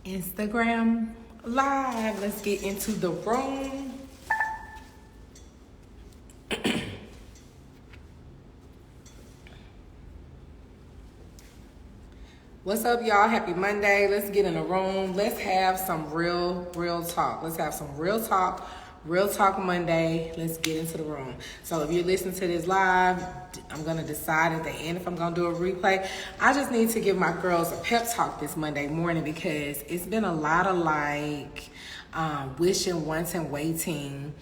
Instagram Live. Let's get into the room. What's up, y'all? Happy Monday. Let's get in the room. Let's have some real talk. Let's have some real talk. Real Talk Monday. Let's get into the room. So if you're listening to this live, I'm going to decide at the end if I'm going to do a replay. I just need to give my girls a pep talk this Monday morning because it's been a lot of wishing, wanting, waiting.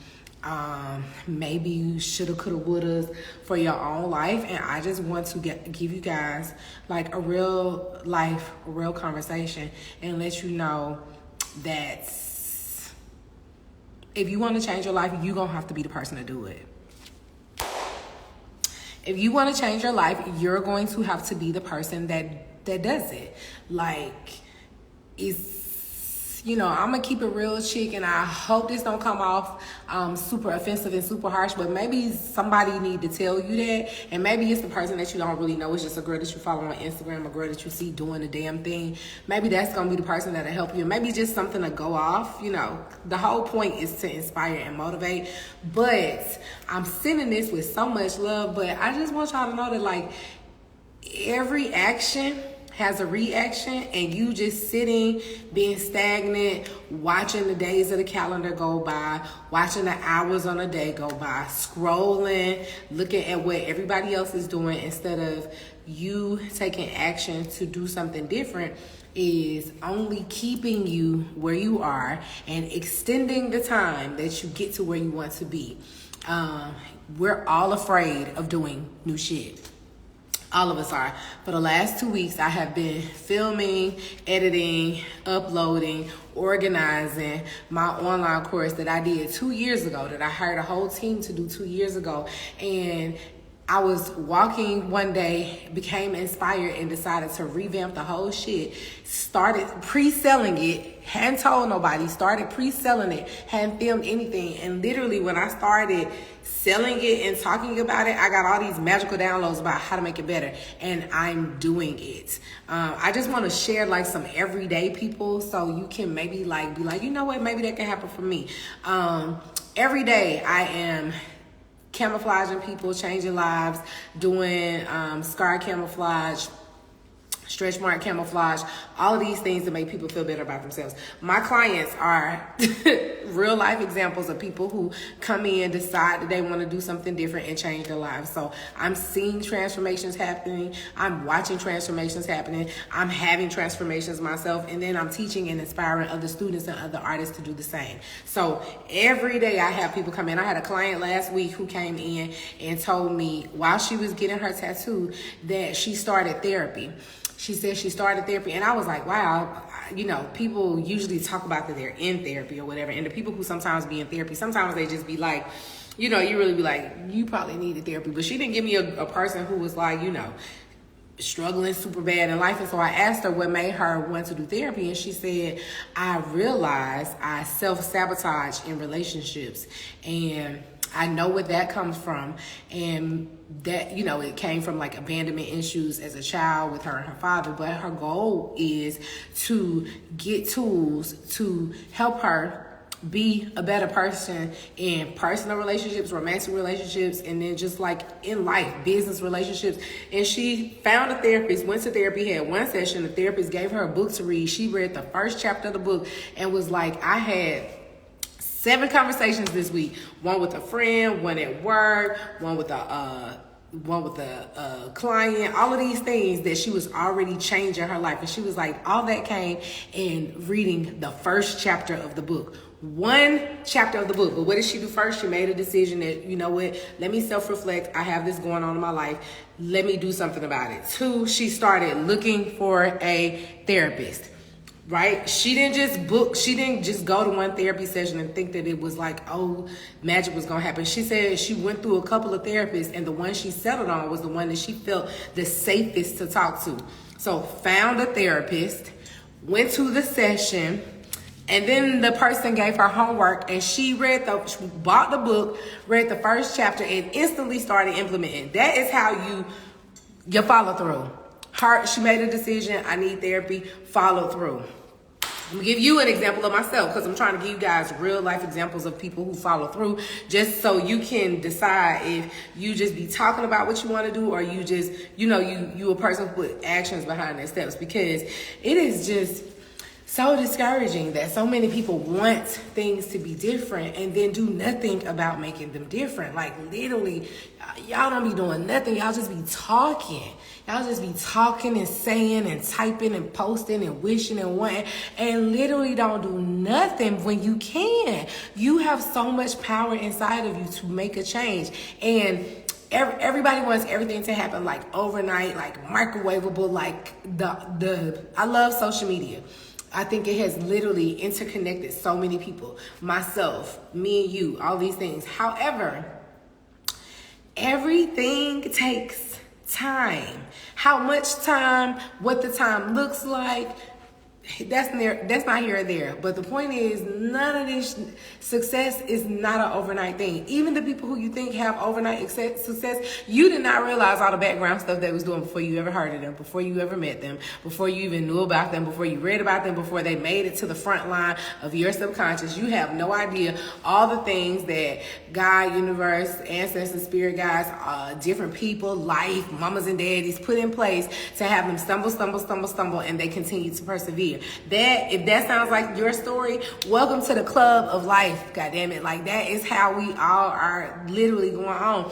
Maybe you shoulda, coulda, woulda for your own life. And I just want to give you guys like a real life, a real conversation and let you know that if you want to change your life, you're going to have to be the person to do it. If you want to change your life, you're going to have to be the person that does it. Like, I'm going to keep it real, chick, and I hope this don't come off super offensive and super harsh, but maybe somebody need to tell you that, and maybe it's the person that you don't really know. It's just a girl that you follow on Instagram, a girl that you see doing the damn thing. Maybe that's going to be the person that'll help you. Maybe just something to go off. The whole point is to inspire and motivate, but I'm sending this with so much love, but I just want y'all to know that, like, every action has a reaction, and you just sitting, being stagnant, watching the days of the calendar go by, watching the hours on a day go by, scrolling, looking at what everybody else is doing instead of you taking action to do something different is only keeping you where you are and extending the time that you get to where you want to be. We're all afraid of doing new shit. All of us are. For the last 2 weeks, I have been filming, editing, uploading, organizing my online course that I did 2 years ago, that I hired a whole team to do 2 years ago. And I was walking one day, became inspired, and decided to revamp the whole shit. Started pre-selling it, hadn't told nobody, started pre-selling it, hadn't filmed anything. And literally when I started selling it and talking about it, I got all these magical downloads about how to make it better, and I'm doing it. I just want to share like some everyday people so you can maybe like be like, you know what, maybe that can happen for me. Every day I am camouflaging people, changing lives, doing scar camouflage, stretch mark camouflage, all of these things to make people feel better about themselves. My clients are real life examples of people who come in, decide that they want to do something different and change their lives. So I'm seeing transformations happening. I'm watching transformations happening. I'm having transformations myself. And then I'm teaching and inspiring other students and other artists to do the same. So every day I have people come in. I had a client last week who came in and told me while she was getting her tattoo that she started therapy. She said she started therapy, and I was like, wow, people usually talk about that they're in therapy or whatever, and the people who sometimes be in therapy, sometimes they just be like, you really be like, you probably needed therapy. But she didn't give me a person who was like, struggling super bad in life. And so I asked her what made her want to do therapy, and she said, I realized I self-sabotage in relationships, and I know where that comes from, and that, it came from like abandonment issues as a child with her and her father. But her goal is to get tools to help her be a better person in personal relationships, romantic relationships, and then just like in life, business relationships. And she found a therapist, went to therapy, had one session. The therapist gave her a book to read. She read the first chapter of the book and was like, I had 7 conversations this week. One with a friend, one at work, one with a client, all of these things that she was already changing her life. And she was like, all that came in reading the first chapter of the book. One chapter of the book. But what did she do first? She made a decision that, you know what, let me self-reflect. I have this going on in my life. Let me do something about it. 2, she started looking for a therapist. Right? She didn't just go to one therapy session and think that it was like, oh, magic was going to happen. She said she went through a couple of therapists, and the one she settled on was the one that she felt the safest to talk to. So found a therapist, went to the session, and then the person gave her homework, and she bought the book, read the first chapter, and instantly started implementing. That is how you follow through. She made a decision, I need therapy, follow through. I'm gonna give you an example of myself because I'm trying to give you guys real life examples of people who follow through, just so you can decide if you just be talking about what you want to do or you just, you a person who put actions behind their steps, because it is just so discouraging that so many people want things to be different and then do nothing about making them different. Like literally, y'all don't be doing nothing. Y'all just be talking. Y'all just be talking and saying and typing and posting and wishing and wanting and literally don't do nothing when you can. You have so much power inside of you to make a change. And everybody wants everything to happen like overnight, like microwavable, like I love social media. I think it has literally interconnected so many people, myself, me and you, all these things. However, everything takes time. How much time, what the time looks like, that's not here or there. But the point is, none of this success is not an overnight thing. Even the people who you think have overnight success, you did not realize all the background stuff they was doing before you ever heard of them, before you ever met them, before you even knew about them, before you read about them, before they made it to the front line of your subconscious. You have no idea all the things that God, universe, ancestors, spirit guides, different people, life, mamas and daddies put in place to have them stumble, and they continue to persevere. If that sounds like your story, welcome to the club of life, goddammit. Like, that is how we all are literally going on.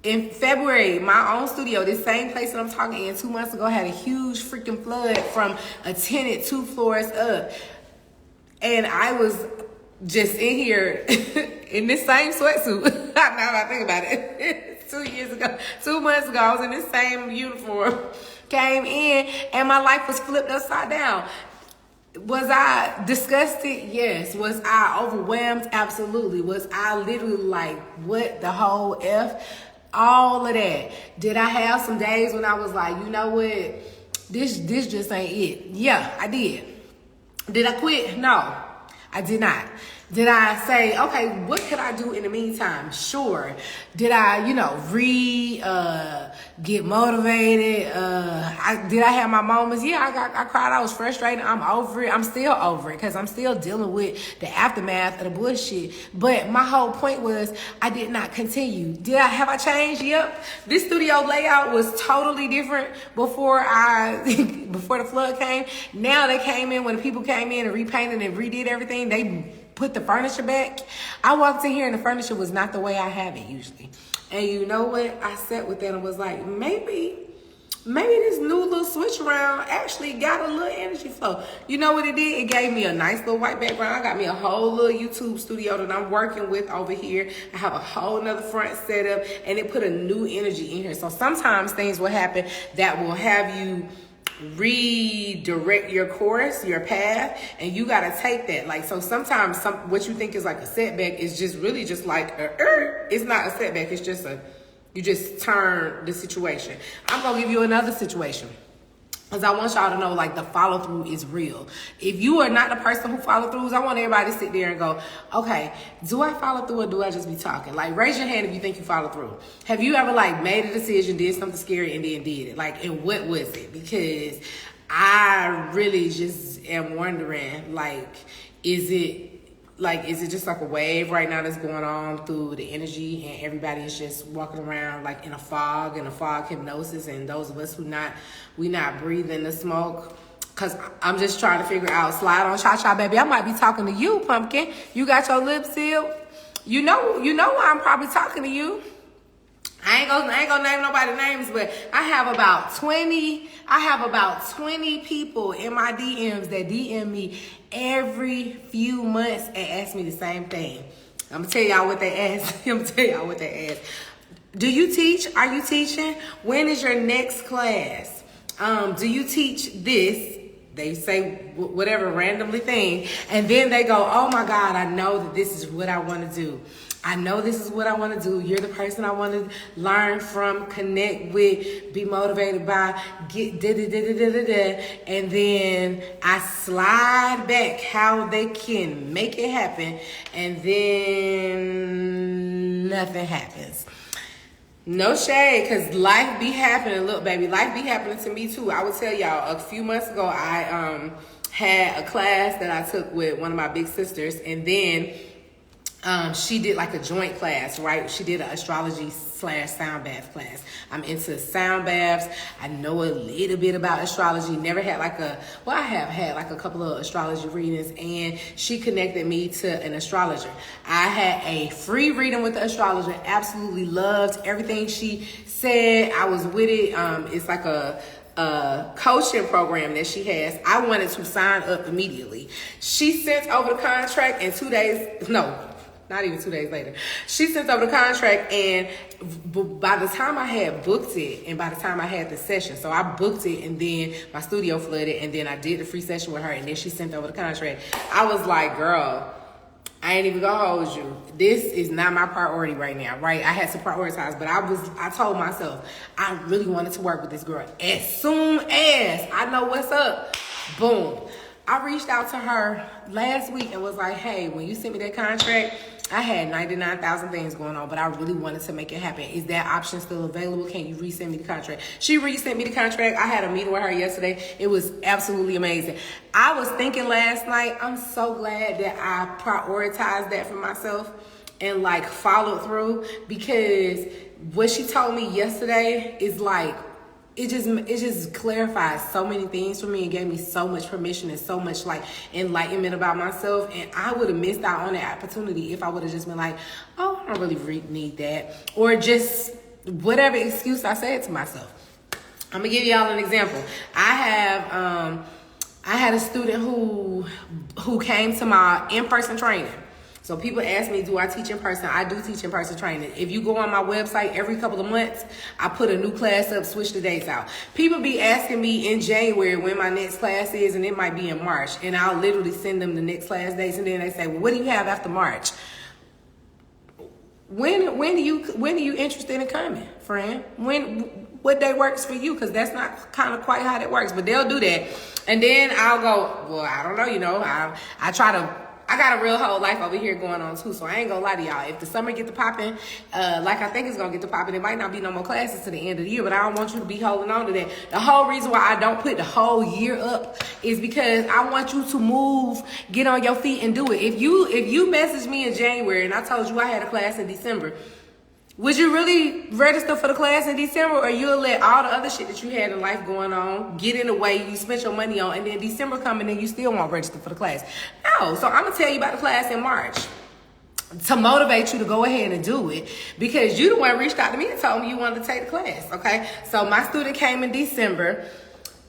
In February, my own studio, this same place that I'm talking in 2 months ago, had a huge freaking flood from a tenant 2 floors up. And I was just in here in this same sweatsuit. Now that I think about it. 2 months ago, I was in this same uniform. Came in and my life was flipped upside down. Was I disgusted? Yes. Was I overwhelmed? Absolutely. Was I literally like, what the whole F? All of that. Did I have some days when I was like, you know what? This just ain't it. Yeah, I did. Did I quit? No, I did not. Did I say, okay, what could I do in the meantime? Sure. Did I, get motivated? Did I have my moments? Yeah, I cried. I was frustrated. I'm over it. I'm still over it because I'm still dealing with the aftermath of the bullshit. But my whole point was I did not continue. Have I changed? Yep. This studio layout was totally different before before the flood came. Now they came in, when the people came in and repainted and redid everything, they put the furniture back. I walked in here and the furniture was not the way I have it usually. And you know what? I sat with that and was like, maybe this new little switch around actually got a little energy flow. You know what it did? It gave me a nice little white background. I got me a whole little YouTube studio that I'm working with over here. I have a whole nother front setup and it put a new energy in here. So sometimes things will happen that will have you redirect your course, your path, and you got to take that. Like, so sometimes what you think is like a setback is just really just like it's not a setback. It's just you just turn the situation. I'm gonna give you another situation, because I want y'all to know, like, the follow through is real. If you are not the person who follow throughs, I want everybody to sit there and go, okay, do I follow through or do I just be talking? Like, raise your hand if you think you follow through. Have you ever, like, made a decision, did something scary, and then did it? Like, and what was it? Because I really just am wondering, like, is it just like a wave right now that's going on through the energy and everybody is just walking around like in a fog hypnosis, and those of us we not breathing the smoke? Cause I'm just trying to figure out, slide on cha-cha, baby. I might be talking to you, pumpkin. You got your lips sealed. You know why I'm probably talking to you. I ain't gonna name nobody's names, but I have about 20 people in my DMs that DM me every few months and ask me the same thing. I'm gonna tell y'all what they ask. Do you teach? Are you teaching? When is your next class? Do you teach this? They say whatever randomly thing, and then they go, oh my God, I know that this is what I want to do. I know this is what I want to do. You're the person I want to learn from, connect with, be motivated by, get and then I slide back how they can make it happen, and then nothing happens. No shade, because life be happening. Look, baby, life be happening to me too. I would tell y'all, a few months ago, I had a class that I took with one of my big sisters, and then she did like a joint class, right? She did an astrology / sound bath class. I'm into sound baths. I know a little bit about astrology. Never had I have had like a couple of astrology readings, and she connected me to an astrologer. I had a free reading with the astrologer. Absolutely loved everything she said. I was with it. It's like a coaching program that she has. I wanted to sign up immediately. She sent over the contract, and not even 2 days later, she sent over the contract, and by the time I had booked it, and by the time I had the session, so I booked it, and then my studio flooded, and then I did the free session with her, and then she sent over the contract. I was like, girl, I ain't even gonna hold you. This is not my priority right now, right? I had to prioritize, but I told myself, I really wanted to work with this girl. As soon as I know what's up, boom. I reached out to her last week and was like, hey, when you sent me that contract, I had 99,000 things going on, but I really wanted to make it happen. Is that option still available? Can you resend me the contract? She resent me the contract. I had a meeting with her yesterday. It was absolutely amazing. I was thinking last night, I'm so glad that I prioritized that for myself and like followed through, because what she told me yesterday is like, it just clarified so many things for me and gave me so much permission and so much like enlightenment about myself. And I would have missed out on that opportunity if I would have just been like, oh, I don't really need that, or just whatever excuse I said to myself. I'm gonna give y'all an example. I had a student who came to my in-person training. So people ask me, do I teach in person? I do teach in person training. If you go on my website, every couple of months, I put a new class up, switch the dates out. People be asking me in January when my next class is, and it might be in March. And I'll literally send them the next class dates, and then they say, well, what do you have after March? When are you interested in coming, friend? What day works for you? Because that's not kind of quite how that works, but they'll do that. And then I'll go, well, I don't know, I got a real whole life over here going on too, so I ain't gonna lie to y'all. If the summer get to popping, like I think it's gonna get to popping, it might not be no more classes to the end of the year, but I don't want you to be holding on to that. The whole reason why I don't put the whole year up is because I want you to move, get on your feet and do it. If you messaged me in January and I told you I had a class in December, would you really register for the class in December, or you'll let all the other shit that you had in life going on get in the way you spent your money on, and then December coming and you still won't register for the class? No. So I'm going to tell you about the class in March to motivate you to go ahead and do it, because you the one reached out to me and told me you wanted to take the class, okay? So my student came in December.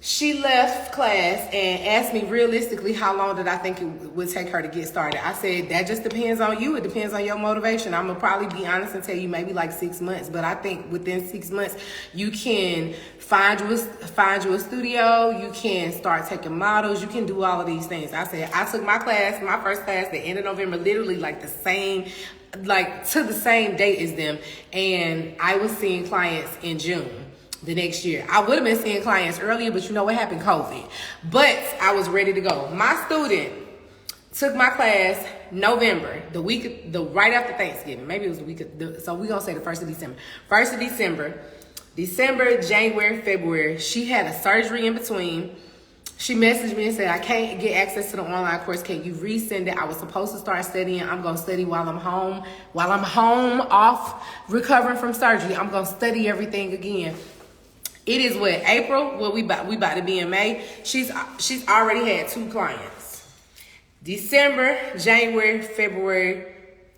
She left class and asked me realistically how long did I think it would take her to get started. I said, that just depends on you. It depends on your motivation. I'm going to probably be honest and tell you maybe like 6 months. But I think within 6 months, you can find you a studio. You can start taking models. You can do all of these things. I said, I took my first class, the end of November, literally like to the same date as them. And I was seeing clients in June. The next year. I would have been seeing clients earlier, but you know what happened? COVID. But I was ready to go. My student took my class November, right after Thanksgiving. Maybe it was the week of, so we're going to say the 1st of December. 1st of December, January, February. She had a surgery in between. She messaged me and said, I can't get access to the online course. Can you resend it? I was supposed to start studying. I'm going to study while I'm home. While I'm home off recovering from surgery, I'm going to study everything again. It is what, April? Well, we about to be in May. She's already had 2 clients. December, January, February,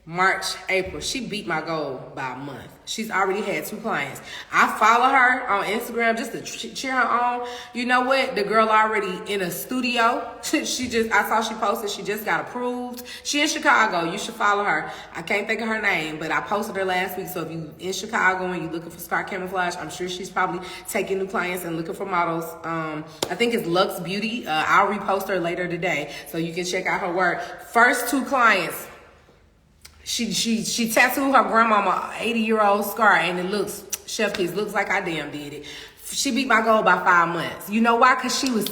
March, April. She beat my goal by a month. She's already had 2 clients. I follow her on Instagram just to cheer her on. You know what? The girl already in a studio. I saw she posted she just got approved. She in Chicago. You should follow her. I can't think of her name, but I posted her last week. So if you in Chicago and you looking for Scar Camouflage, I'm sure she's probably taking new clients and looking for models. I think it's Lux Beauty. I'll repost her later today so you can check out her work. First 2 clients. She tattooed her grandmama 80-year-old scar, and it looks, chef kiss, looks like I damn did it. She beat my goal by 5 months. You know why? Cause she was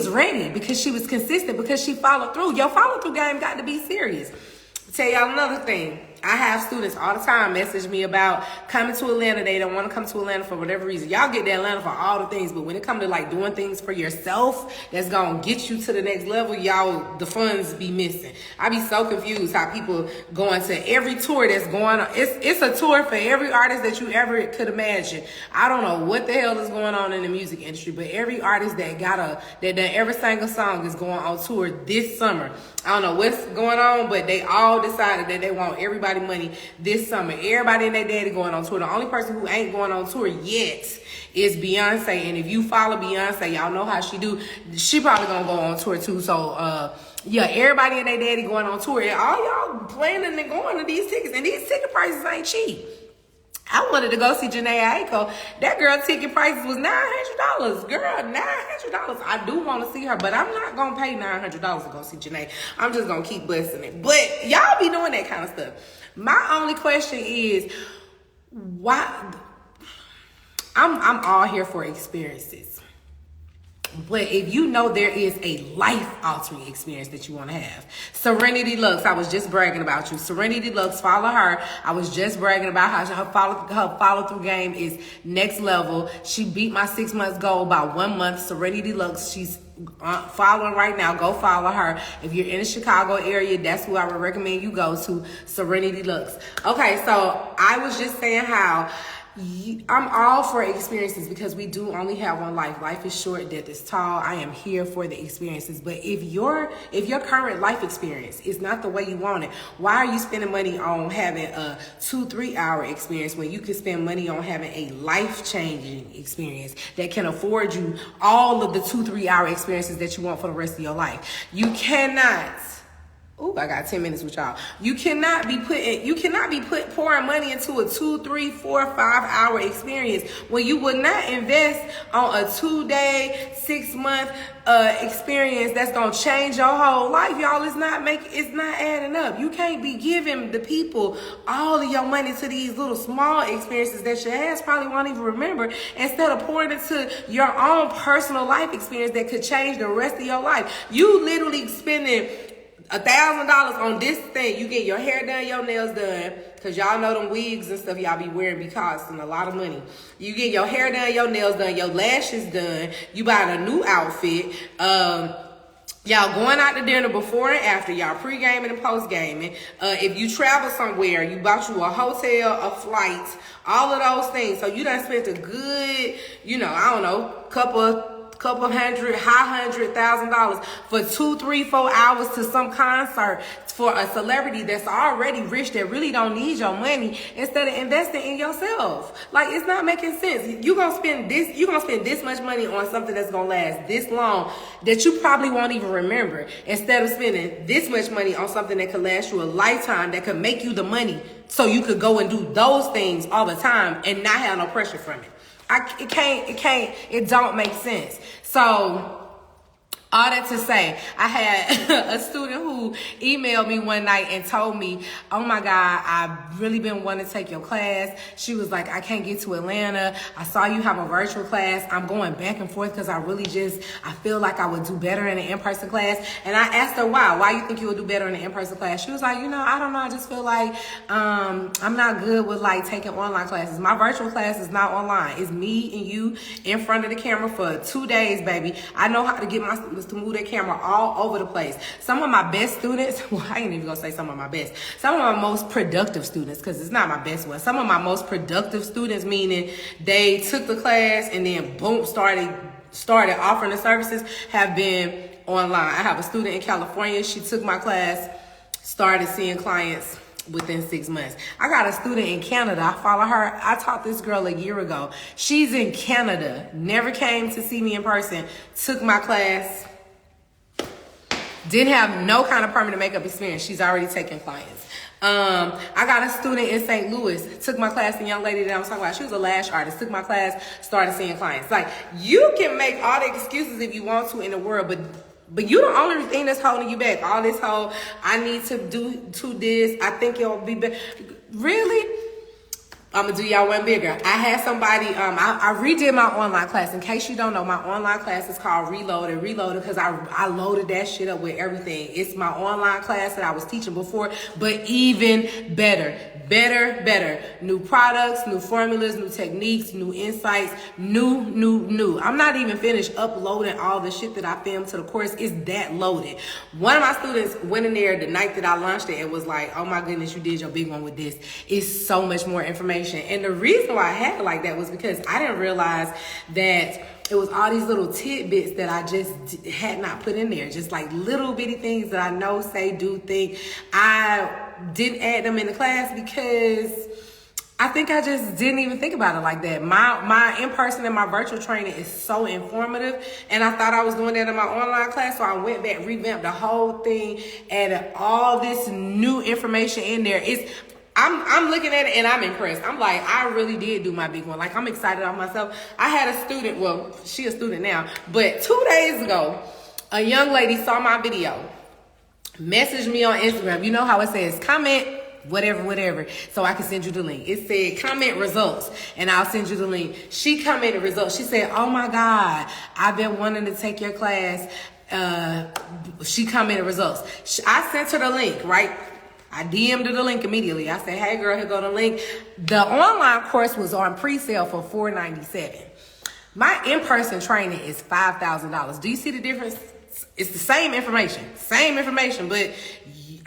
ready, because she was consistent, because she followed through. Your follow through game got to be serious. I'll tell y'all another thing. I have students all the time message me about coming to Atlanta. They don't want to come to Atlanta for whatever reason. Y'all get to Atlanta for all the things, but when it comes to like doing things for yourself that's gonna get you to the next level, y'all, the funds be missing. I be so confused how people going to every tour that's going on. It's a tour for every artist that you ever could imagine. I don't know what the hell is going on in the music industry, but every artist that done ever sang a song is going on tour this summer. I don't know what's going on, but they all decided that they want everybody money this summer. Everybody and their daddy going on tour. The only person who ain't going on tour yet is Beyonce. And if you follow Beyonce, y'all know how she do. She probably gonna go on tour too. So, yeah, everybody and their daddy going on tour. And all y'all planning and going to these tickets. And these ticket prices ain't cheap. I wanted to go see Janae Aiko. That girl ticket prices was $900. Girl, $900. I do want to see her, but I'm not going to pay $900 to go see Janae. I'm just going to keep busting it. But y'all be doing that kind of stuff. My only question is, why? I'm all here for experiences. But if you know there is a life-altering experience that you want to have, Serenity Lux, I was just bragging about you. Serenity Lux, follow her. I was just bragging about how her follow-through game is next level. She beat my 6 months goal by 1 month. Serenity Lux, she's following right now. Go follow her. If you're in the Chicago area, that's who I would recommend you go to, Serenity Lux. Okay, so I was just saying how I'm all for experiences because we do only have one life. Life is short, death is tall. I am here for the experiences. But if your current life experience is not the way you want it, why are you spending money on having a 2-3 hour experience when you can spend money on having a life-changing experience that can afford you all of the 2-3 hour experiences that you want for the rest of your life? You cannot. Ooh, I got 10 minutes with y'all. You cannot be pouring money into a 2, 3, 4, 5 hour experience when you would not invest on a 2-day, 6 month experience that's gonna change your whole life. Y'all, it's not adding up. You can't be giving the people all of your money to these little small experiences that your ass probably won't even remember, instead of pouring into your own personal life experience that could change the rest of your life. You literally spending $1,000 on this thing. You get your hair done, your nails done, because y'all know them wigs and stuff y'all be wearing be costing a lot of money. You get your hair done, your nails done, your lashes done. You buy a new outfit. Y'all going out to dinner before and after. Y'all pre-gaming and post-gaming. If you travel somewhere, you bought you a hotel, a flight, all of those things. So you done spent a good, I don't know, couple $100,000 for 2, 3, 4 hours to some concert for a celebrity that's already rich that really don't need your money, instead of investing in yourself. Like, it's not making sense. You're gonna spend this much money on something that's gonna last this long that you probably won't even remember, instead of spending this much money on something that could last you a lifetime, that could make you the money so you could go and do those things all the time and not have no pressure from it. It don't make sense. So, all that to say, I had a student who emailed me one night and told me, oh my God, I've really been wanting to take your class. She was like, I can't get to Atlanta. I saw you have a virtual class. I'm going back and forth because I feel like I would do better in an in-person class. And I asked her why you think you would do better in an in-person class? She was like, I don't know. I just feel like I'm not good with like taking online classes. My virtual class is not online. It's me and you in front of the camera for 2 days, baby. I know how to get my students to move their camera all over the place. Some of my best students, well, I ain't even gonna say some of my best. Some of my most productive students, because it's not my best one. Some of my most productive students, meaning they took the class and then boom, started offering the services, have been online. I have a student in California. She took my class, started seeing clients within 6 months. I got a student in Canada. I follow her. I taught this girl a year ago. She's in Canada. Never came to see me in person. Took my class. Didn't have no kind of permanent makeup experience. She's already taking clients. I got a student in St. Louis. Took my class. The young lady that I was talking about, she was a lash artist. Took my class. Started seeing clients. Like, you can make all the excuses if you want to in the world, but you the only thing that's holding you back. All this whole, I need to do this. I think it'll be better. Really? I'm gonna do y'all one bigger. I had somebody, I redid my online class. In case you don't know, my online class is called Reloaded because I loaded that shit up with everything. It's my online class that I was teaching before, but even better. New products, new formulas, new techniques, new insights, new. I'm not even finished uploading all the shit that I filmed to the course. It's that loaded. One of my students went in there the night that I launched it and was like, oh my goodness, you did your big one with this. It's so much more information. And the reason why I had it like that was because I didn't realize that it was all these little tidbits that I just had not put in there. Just like little bitty things that I know, say, do, think. I didn't add them in the class because I think I just didn't even think about it like that. My in-person and my virtual training is so informative, and I thought I was doing that in my online class, so I went back, revamped the whole thing, added all this new information in there. I'm looking at it and I'm impressed. I'm like, I really did do my big one. Like, I'm excited on myself. I had a student, well, she a student now, but 2 days ago, a young lady saw my video, messaged me on Instagram. You know how it says comment, whatever, so I can send you the link. It said comment results, and I'll send you the link. She commented results. She said, oh my God, I've been wanting to take your class. She commented results. I sent her the link, right? I DM'd her the link immediately. I said, hey girl, here go the link. The online course was on pre-sale for $497. My in-person training is $5,000. Do you see the difference? It's the same information, but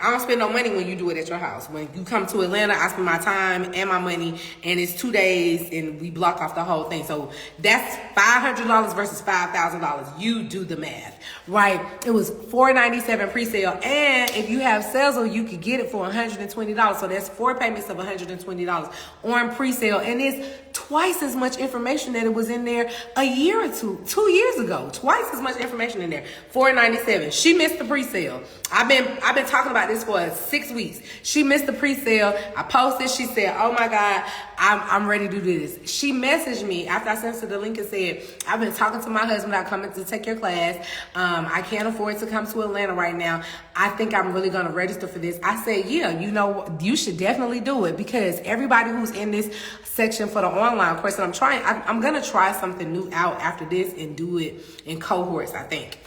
I don't spend no money when you do it at your house. When you come to Atlanta, I spend my time and my money, and it's 2 days, and we block off the whole thing. So that's $500 versus $5,000. You do the math, right? It was $497 pre-sale, and if you have Sezzle, you could get it for $120. So that's 4 payments of $120 on pre-sale, and it's twice as much information that it was in there a year or 2 years ago. Twice as much information in there. $497. She missed the pre-sale. I've been talking about this for 6 weeks. She missed the pre-sale. I posted. She said, oh my God, I'm ready to do this. She messaged me after I sent her the link and said, I've been talking to my husband about coming to take your class. I can't afford to come to Atlanta right now. I think I'm really going to register for this. I said, yeah, you know, you should definitely do it, because everybody who's in this section for the online course, and I'm going to try something new out after this and do it in cohorts, I think.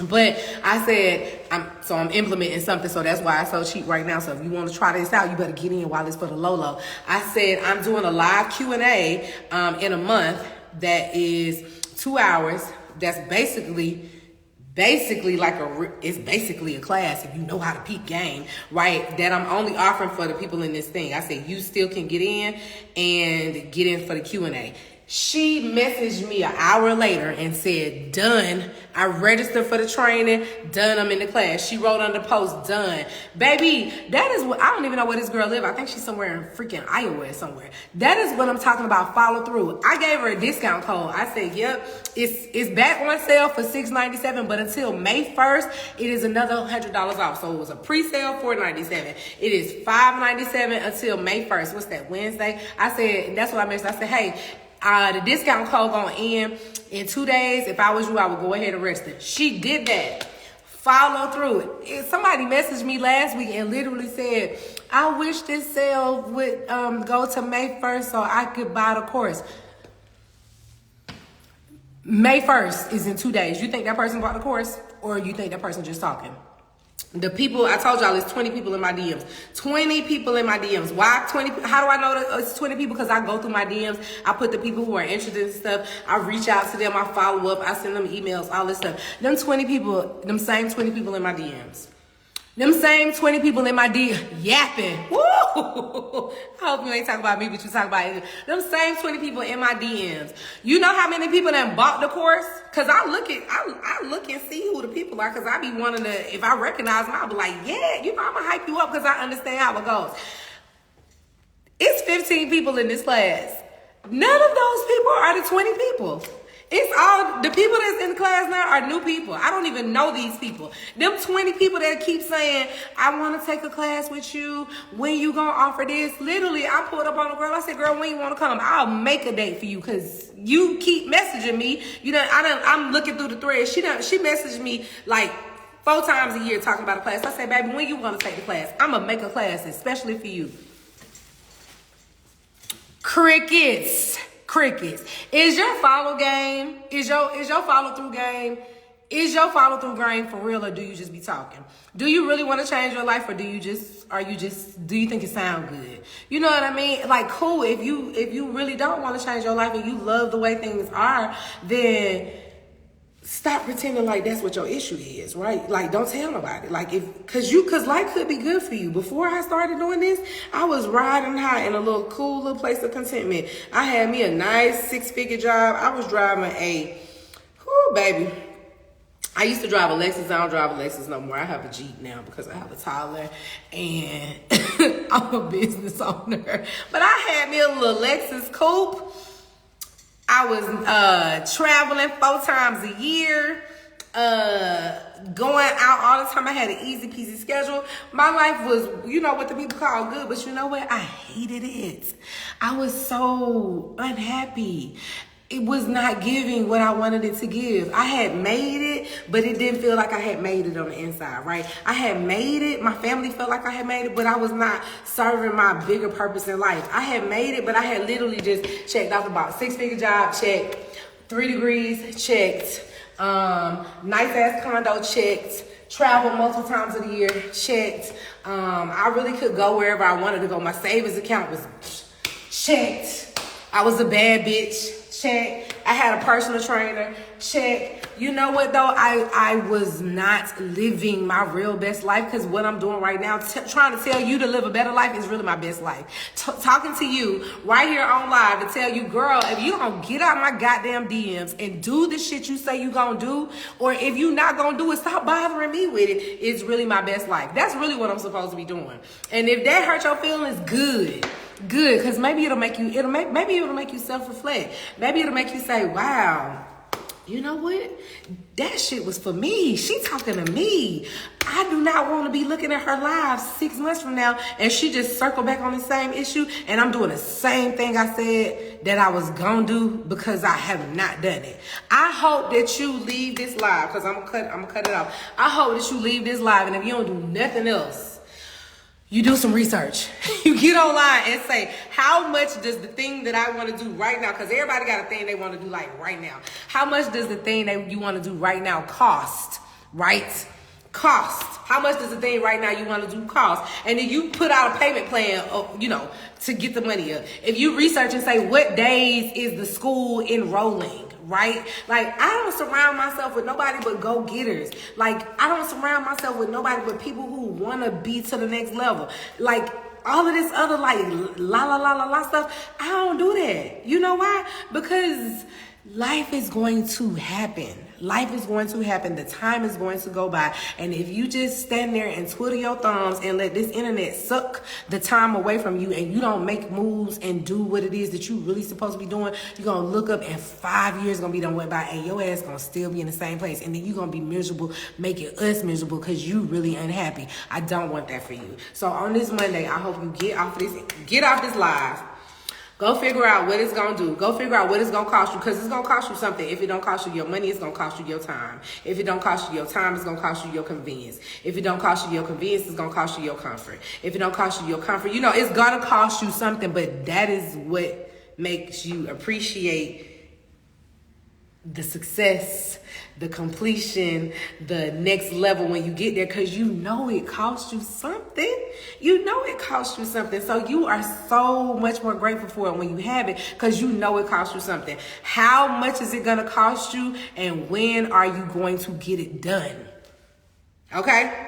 But I said, I'm implementing something, so that's why it's so cheap right now. So if you want to try this out, you better get in while it's for the low. I said, I'm doing a live Q&A in a month that is 2 hours. That's basically like it's basically a class if you know how to peep game, right? That I'm only offering for the people in this thing. I said, you still can get in and get in for the Q&A. She messaged me an hour later and said, done. I registered for the training. Done. I'm in the class. She wrote on the post, done. Baby, that is what, I don't even know where this girl lives. I think she's somewhere in freaking Iowa somewhere. That is what I'm talking about. Follow through. I gave her a discount code. I said, yep, it's back on sale for $697, but until May 1st, it is another $100 off. So it was a pre-sale $497. It is $597 until May 1st. What's that, Wednesday? I said, that's what I mentioned. I said, hey, the discount code gonna end in 2 days. If I was you, I would go ahead and register. She did that. Follow through. Somebody messaged me last week and literally said, I wish this sale would go to May 1st so I could buy the course. May 1st is in 2 days. You think that person bought the course, or you think that person just talking? The people, I told y'all, it's 20 people in my DMs. 20 people in my DMs. Why 20? How do I know that it's 20 people? Because I go through my DMs. I put the people who are interested in stuff. I reach out to them. I follow up. I send them emails, all this stuff. Them same 20 people in my DMs. Them same 20 people in my DMs yapping. Woo! I hope you ain't talking about me, but you talking about it. Them same 20 people in my DMs. You know how many people that bought the course? Cause I look and see who the people are. Cause I be wanting to, if I recognize them, I'll be like, yeah, you know, I'm gonna hype you up, cause I understand how it goes. It's 15 people in this class. None of those people are the 20 people. It's all, the people that's in the class now are new people. I don't even know these people. Them 20 people that keep saying, I want to take a class with you. When you going to offer this? Literally, I pulled up on a girl. I said, girl, when you want to come? I'll make a date for you, because you keep messaging me. I'm looking through the thread. She messaged me like 4 times a year talking about a class. I said, baby, when you want to take the class? I'm going to make a class especially for you. Crickets. Crickets. Is your follow game? Is your follow through game? Is your follow through game for real, or do you just be talking? Do you really want to change your life, or do you think it sound good? You know what I mean? Like, cool. If you really don't want to change your life and you love the way things are, then stop pretending like that's what your issue is, right? Like, don't tell nobody. Like, cause life could be good for you. Before I started doing this, I was riding high in a little cool little place of contentment. I had me a nice 6-figure job. I was driving baby. I used to drive a Lexus. I don't drive a Lexus no more. I have a Jeep now because I have a toddler and I'm a business owner. But I had me a little Lexus coupe. I was traveling 4 times a year, going out all the time. I had an easy peasy schedule. My life was, you know what the people call good, but you know what? I hated it. I was so unhappy. It was not giving what I wanted it to give. I had made it, but it didn't feel like I had made it on the inside, right? I had made it. My family felt like I had made it, but I was not serving my bigger purpose in life. I had made it, but I had literally just checked off about 6-figure job, checked, 3 degrees, checked, nice ass condo, checked, traveled multiple times of the year, checked. I really could go wherever I wanted to go. My savings account was checked. I was a bad bitch. Check. I had a personal trainer. Check. You know what though? I was not living my real best life, because what I'm doing right now, trying to tell you to live a better life, is really my best life. Talking to you right here on live to tell you, girl, if you don't get out my goddamn DMs and do the shit you say you gonna do, or if you not gonna do it, stop bothering me with it. It's really my best life. That's really what I'm supposed to be doing. And if that hurt your feelings, good, because maybe it'll make you self-reflect. Maybe it'll make you say, wow, you know what? That shit was for me. She talking to me. I do not want to be looking at her live 6 months from now and she just circle back on the same issue and I'm doing the same thing I said that I was gonna do, because I have not done it. I hope that you leave this live, because I'm gonna cut it off. I hope that you leave this live, and if you don't do nothing else, you do some research. You get online and say, how much does the thing that I want to do right now, because everybody got a thing they want to do like right now. How much does the thing that you want to do right now cost, right? Cost. How much does the thing right now you want to do cost? And then you put out a payment plan, to get the money up. If you research and say, what days is the school enrolling? Right? Like, I don't surround myself with nobody but go-getters. Like, I don't surround myself with nobody but people who want to be to the next level. Like, all of this other, like, la stuff, I don't do that. You know why? Because life is going to happen. Life is going to happen. The time is going to go by. And if you just stand there and twiddle your thumbs and let this internet suck the time away from you, and you don't make moves and do what it is that you really supposed to be doing, you're going to look up and 5 years going to be done went by and your ass going to still be in the same place. And then you're going to be miserable, making us miserable because you really unhappy. I don't want that for you. So on this Monday, I hope you get off this live. Go figure out what it's going to do. Go figure out what it's going to cost you, because it's going to cost you something. If it don't cost you your money, it's going to cost you your time. If it don't cost you your time, it's going to cost you your convenience. If it don't cost you your convenience, it's going to cost you your comfort. If it don't cost you your comfort, it's going to cost you something, but that is what makes you appreciate the success, the completion, the next level when you get there, because it costs you something. It costs you something. So you are so much more grateful for it when you have it, because it costs you something. How much is it going to cost you, and when are you going to get it done? Okay?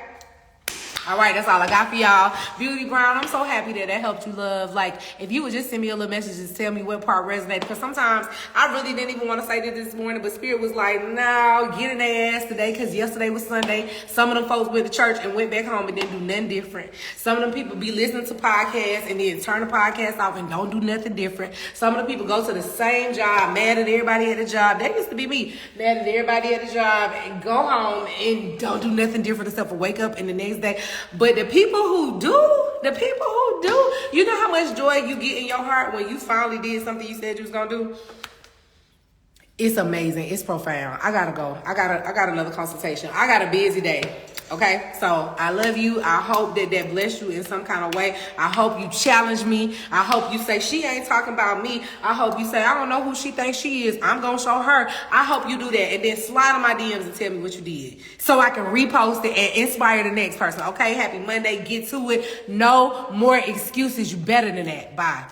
All right, that's all I got for y'all. Beauty Brown, I'm so happy that helped you, love. Like, if you would just send me a little message and tell me what part resonated, because sometimes I really didn't even want to say this morning, but Spirit was like, no, get in their ass today, because yesterday was Sunday. Some of them folks went to church and went back home and didn't do nothing different. Some of them people be listening to podcasts and then turn the podcast off and don't do nothing different. Some of the people go to the same job, mad at everybody at the job. That used to be me, mad at everybody at the job, and go home and don't do nothing different except for wake up and the next day. But the people who do, you know how much joy you get in your heart when you finally did something you said you was gonna do? It's amazing. It's profound. I gotta go. I got another consultation. I got a busy day. Okay, so I love you. I hope that blessed you in some kind of way. I hope you challenge me. I hope you say, she ain't talking about me. I hope you say, I don't know who she thinks she is. I'm going to show her. I hope you do that. And then slide in my DMs and tell me what you did so I can repost it and inspire the next person. Okay, happy Monday. Get to it. No more excuses. You better than that. Bye.